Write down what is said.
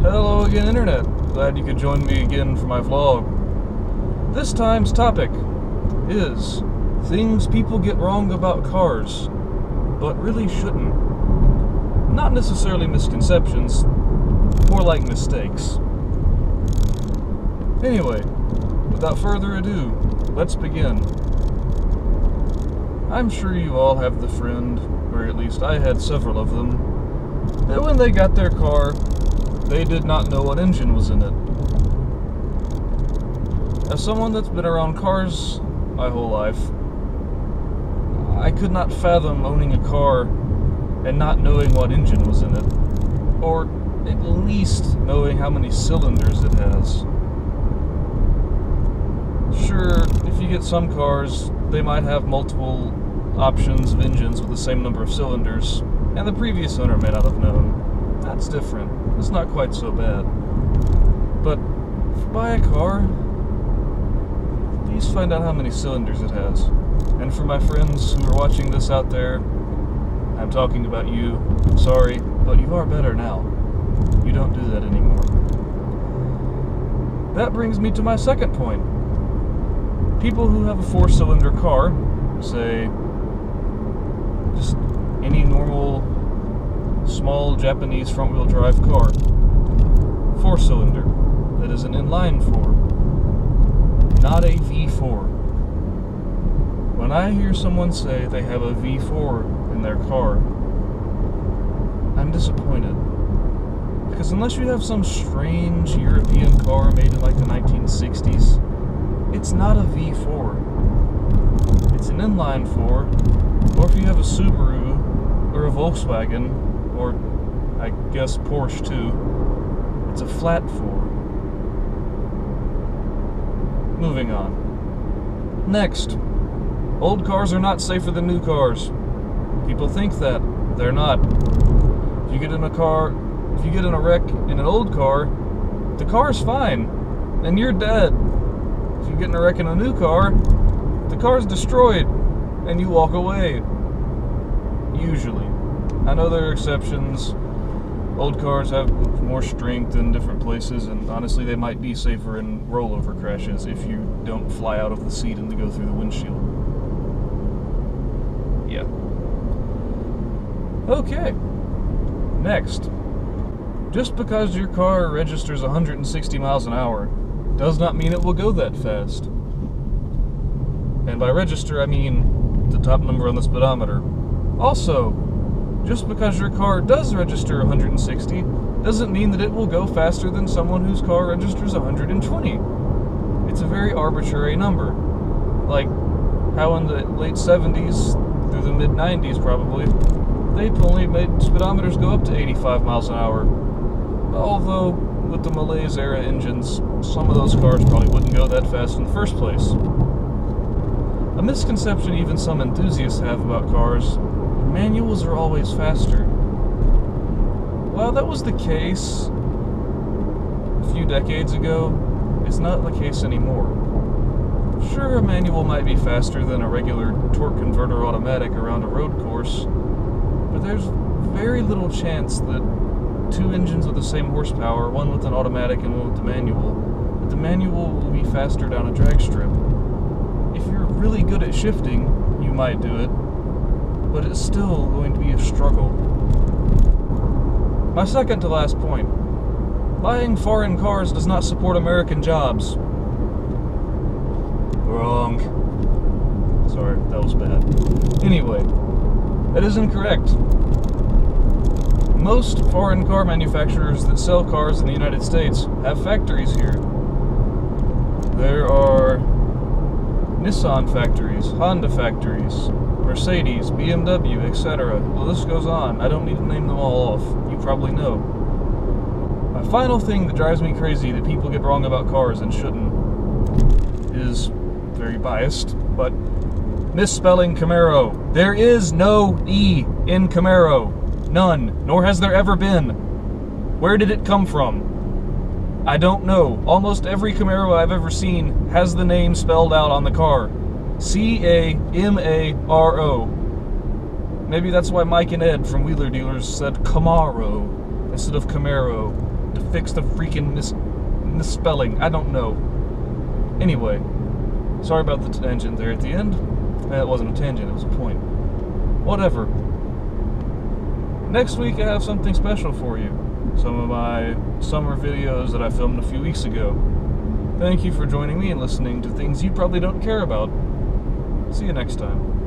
Hello again, Internet. Glad you could join me again for my vlog. This time's topic is things people get wrong about cars, but really shouldn't. Not necessarily misconceptions, more like mistakes. Anyway, without further ado, let's begin. I'm sure you all have the friend, or at least I had several of them, that when they got their car, they did not know what engine was in it. As someone that's been around cars my whole life, I could not fathom owning a car and not knowing what engine was in it, or at least knowing how many cylinders it has. Sure, if you get some cars, they might have multiple options of engines with the same number of cylinders, and the previous owner may not have known. That's different. It's not quite so bad. But if you buy a car, please find out how many cylinders it has. And for my friends who are watching this out there, I'm talking about you. Sorry, but you are better now. You don't do that anymore. That brings me to my second point. People who have a 4-cylinder car, say just any normal small Japanese front-wheel drive car, 4-cylinder, that is an inline 4, not a V4. When I hear someone say they have a V4 in their car, I'm disappointed. Because unless you have some strange European car made in like the 1960s, it's not a V4. It's an inline 4, or if you have a Subaru or a Volkswagen, or I guess Porsche too, it's a flat 4. Moving on. Next, old cars are not safer than new cars. People think that. They're not. If you get in a wreck in an old car, the car's fine, and you're dead. If you get in a wreck in a new car, the car's destroyed, and you walk away. Usually. I know there are exceptions. Old cars have more strength in different places, and honestly they might be safer in rollover crashes if you don't fly out of the seat and go through the windshield. Yeah. Okay. Next. Just because your car registers 160 miles an hour does not mean it will go that fast. And by register, I mean the top number on the speedometer. Also, just because your car does register 160 doesn't mean that it will go faster than someone whose car registers 120. It's a very arbitrary number. Like how in the late 70s through the mid 90s probably, they only made speedometers go up to 85 miles an hour. Although with the Malaise era engines, some of those cars probably wouldn't go that fast in the first place. A misconception even some enthusiasts have about cars: manuals are always faster. While that was the case a few decades ago, it's not the case anymore. Sure, a manual might be faster than a regular torque converter automatic around a road course, but there's very little chance that two engines with the same horsepower, one with an automatic and one with the manual, that the manual will be faster down a drag strip. If you're really good at shifting, you might do it, but it's still going to be a struggle. My second to last point. Buying foreign cars does not support American jobs. Wrong. Sorry, that was bad. Anyway, that is incorrect. Most foreign car manufacturers that sell cars in the United States have factories here. There are Nissan factories, Honda factories, Mercedes, BMW, etc. The list goes on. I don't need to name them all off. You probably know. My final thing that drives me crazy that people get wrong about cars and shouldn't is very biased, but misspelling Camaro. There is no E in Camaro. None. Nor has there ever been. Where did it come from? I don't know. Almost every Camaro I've ever seen has the name spelled out on the car. C-A-M-A-R-O. Maybe that's why Mike and Ed from Wheeler Dealers said Camaro instead of Camaro, to fix the freaking misspelling. I don't know. Anyway, sorry about the tangent there at the end. It wasn't a tangent, it was a point. Whatever. Next week I have something special for you. Some of my summer videos that I filmed a few weeks ago. Thank you for joining me and listening to things you probably don't care about. See you next time.